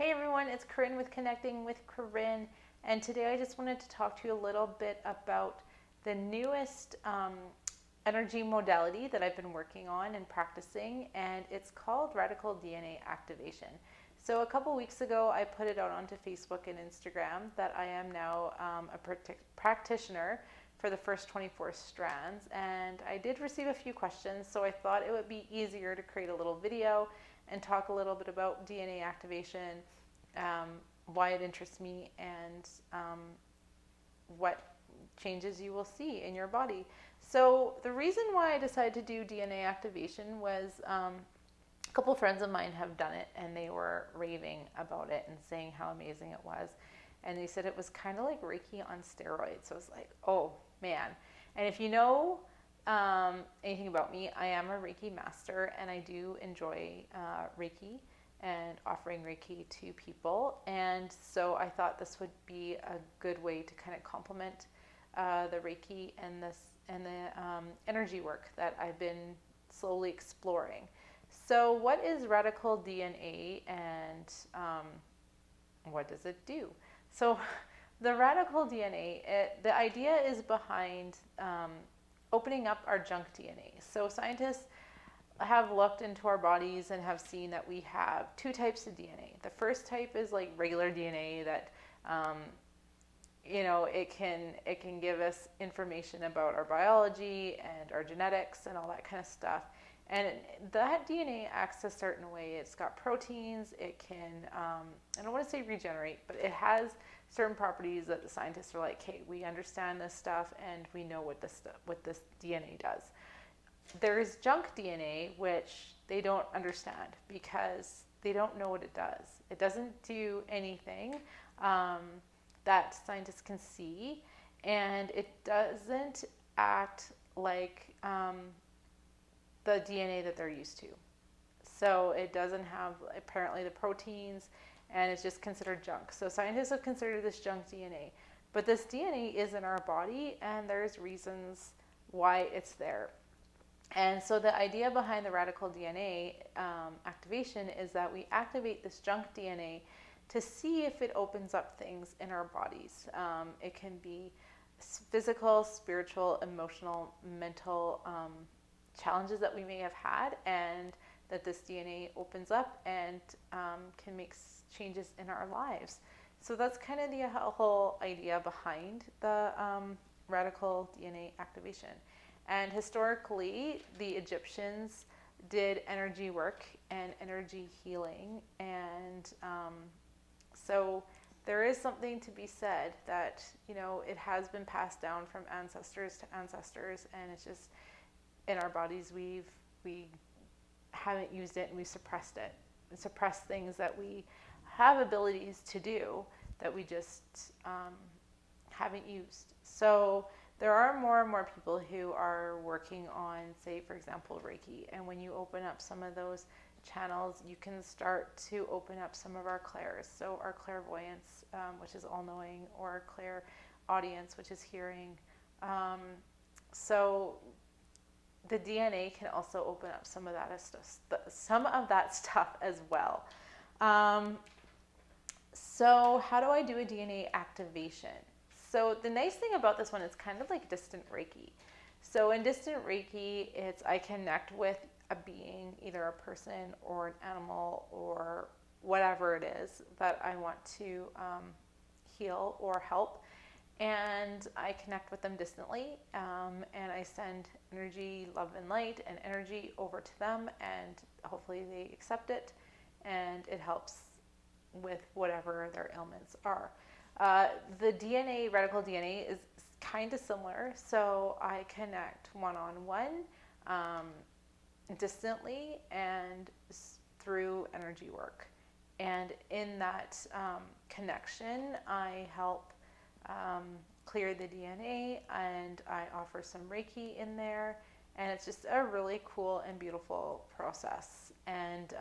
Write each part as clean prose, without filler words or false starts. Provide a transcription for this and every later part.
Hey everyone, it's Corinne with Connecting with Corinne, and today I just wanted to talk to you a little bit about the newest energy modality that I've been working on and practicing, and it's called radical DNA activation. So a couple weeks ago, I put it out onto Facebook and Instagram that I am now a practitioner for the first 24 strands, and I did receive a few questions, so I thought it would be easier to create a little video and talk a little bit about DNA activation, why it interests me, and what changes you will see in your body. So the reason why I decided to do DNA activation was a couple friends of mine have done it, and they were raving about it and saying how amazing it was. And they said it was kind of like Reiki on steroids. So I was like, oh man. And if you know anything about me, I am a Reiki master, and I do enjoy Reiki and offering Reiki to people. And so I thought this would be a good way to kind of complement the Reiki and the energy work that I've been slowly exploring. So what is radical DNA, and what does it do? So the radical DNA, the idea is behind opening up our junk DNA. So scientists have looked into our bodies and have seen that we have two types of DNA. The first type is like regular DNA that it can give us information about our biology and our genetics and all that kind of stuff. And that DNA acts a certain way. It's got proteins. It can, I don't want to say regenerate, but it has certain properties that the scientists are like, hey, we understand this stuff and we know what this DNA does. There's junk DNA, which they don't understand because they don't know what it does. It doesn't do anything that scientists can see, and it doesn't act like the DNA that they're used to. So it doesn't have apparently the proteins, and it's just considered junk. So scientists have considered this junk DNA. But this DNA is in our body, and there's reasons why it's there. And so the idea behind the radical DNA activation is that we activate this junk DNA to see if it opens up things in our bodies. It can be physical, spiritual, emotional, mental challenges that we may have had, and that this DNA opens up and can make changes in our lives. So that's kind of the whole idea behind the radical DNA activation. And historically, the Egyptians did energy work and energy healing, and so there is something to be said that it has been passed down from ancestors to ancestors, and it's just in our bodies we haven't used it, and we suppressed it and suppressed things that we have abilities to do that we just haven't used. So there are more and more people who are working on, say, for example, Reiki, and when you open up some of those channels, you can start to open up some of our clairs. So our clairvoyance, which is all-knowing, or our clair audience, which is hearing. So the DNA can also open up some of that stuff as well. So how do I do a DNA activation? So the nice thing about this one is kind of like distant Reiki. So in distant Reiki, I connect with a being, either a person or an animal or whatever it is that I want to heal or help. And I connect with them distantly, and I send energy, love and light and energy over to them, and hopefully they accept it, and it helps with whatever their ailments are. The DNA, radical DNA, is kind of similar. So I connect one-on-one, distantly, and through energy work. And in that connection, I help clear the DNA, and I offer some Reiki in there, and it's just a really cool and beautiful process. And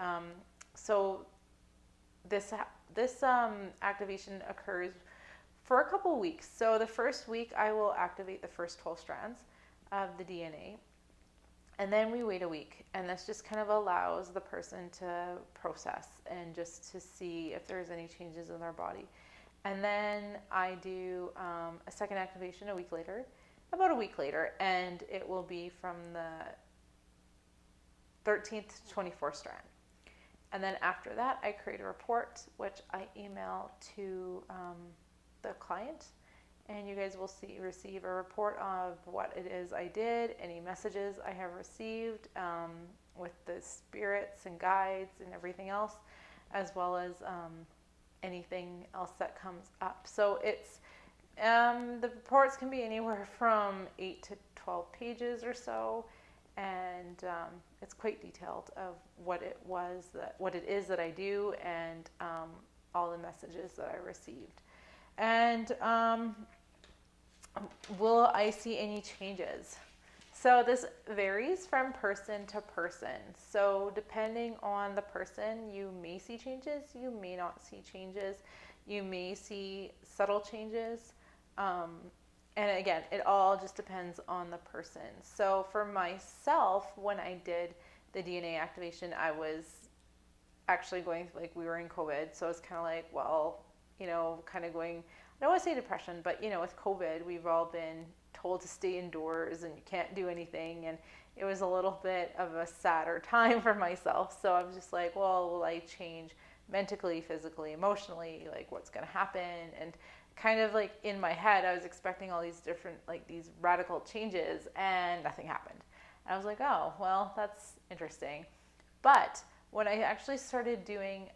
so this activation occurs for a couple weeks. So the first week I will activate the first 12 strands of the DNA, And then we wait a week, and this just kind of allows the person to process and just to see if there's any changes in their body. And then I do a second activation a week later, about a week later, and it will be from the 13th to 24th strand. And then after that, I create a report, which I email to the client. And you guys will receive a report of what it is I did, any messages I have received with the spirits and guides and everything else, as well as anything else that comes up. So it's the reports can be anywhere from 8 to 12 pages or so, and it's quite detailed of what it is that I do, and all the messages that I received. And will I see any changes? So this varies from person to person. So depending on the person, you may see changes, you may not see changes, you may see subtle changes. And again, it all just depends on the person. So for myself, when I did the DNA activation, I was actually going, like, we were in COVID. So it's kind of like, well, kind of going, I don't want to say depression, but with COVID, we've all been told to stay indoors and you can't do anything. And it was a little bit of a sadder time for myself. So I was just like, well, will I change mentally, physically, emotionally? Like, what's going to happen? And kind of like in my head, I was expecting all these different, like, these radical changes, and nothing happened. And I was like, oh, well, that's interesting. But when I actually started doing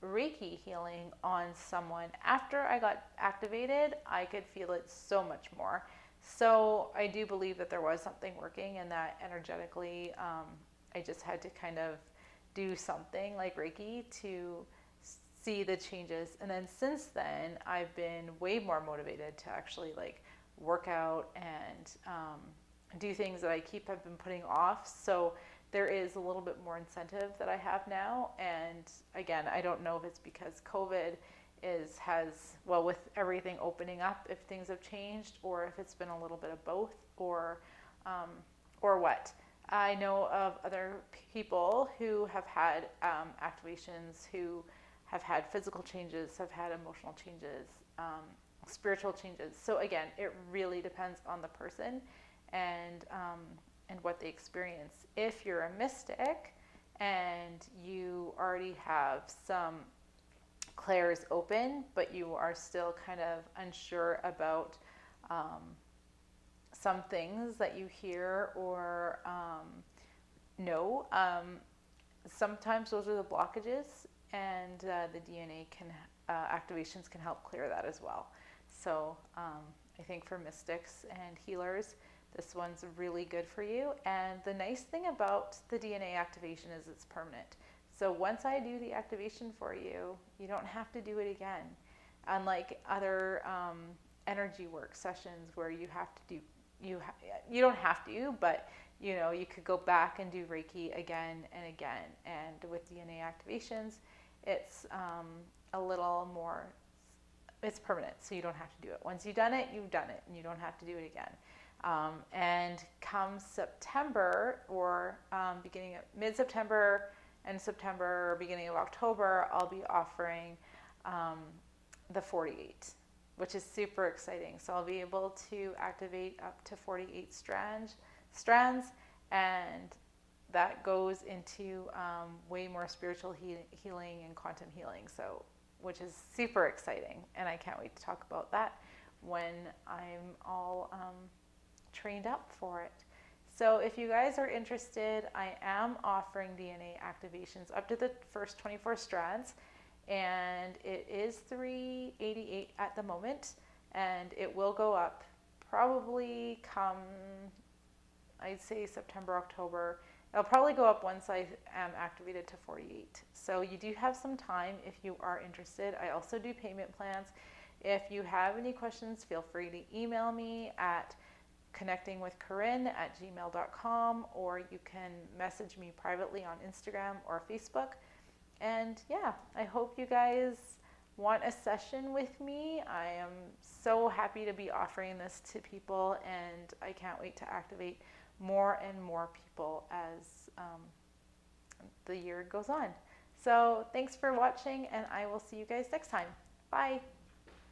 Reiki healing on someone, after I got activated, I could feel it so much more. So I do believe that there was something working, and that energetically, I just had to kind of do something like Reiki to see the changes. And then since then, I've been way more motivated to actually like work out and do things that have been putting off. So there is a little bit more incentive that I have now. And again, I don't know if it's because COVID with everything opening up, if things have changed, or if it's been a little bit of both, or what. I know of other people who have had activations, who have had physical changes, have had emotional changes, spiritual changes. So again, it really depends on the person and what they experience. If you're a mystic and you already have some clairs open, but you are still kind of unsure about some things that you hear or know, sometimes those are the blockages, and the DNA activations can help clear that as well. So I think for mystics and healers, this one's really good for you. And the nice thing about the DNA activation is it's permanent. So once I do the activation for you, you don't have to do it again. Unlike other energy work sessions where you have to do, you don't have to, but you could go back and do Reiki again and again. And with DNA activations, it's a little more, it's permanent, so you don't have to do it. Once you've done it, and you don't have to do it again. And come September, or beginning of mid-September and September, or beginning of October, I'll be offering the 48, which is super exciting. So I'll be able to activate up to 48 strands, and that goes into way more spiritual healing and quantum healing. So, which is super exciting, and I can't wait to talk about that when I'm all trained up for it. So if you guys are interested, I am offering DNA activations up to the first 24 strands, and it is $388 at the moment, and it will go up probably come, I'd say September, October. It'll probably go up once I am activated to 48. So you do have some time if you are interested. I also do payment plans. If you have any questions, feel free to email me at connectingwithcorinne@gmail.com, or you can message me privately on Instagram or Facebook. And yeah, I hope you guys want a session with me. I am so happy to be offering this to people, and I can't wait to activate more and more people as the year goes on. So thanks for watching, and I will see you guys next time. Bye.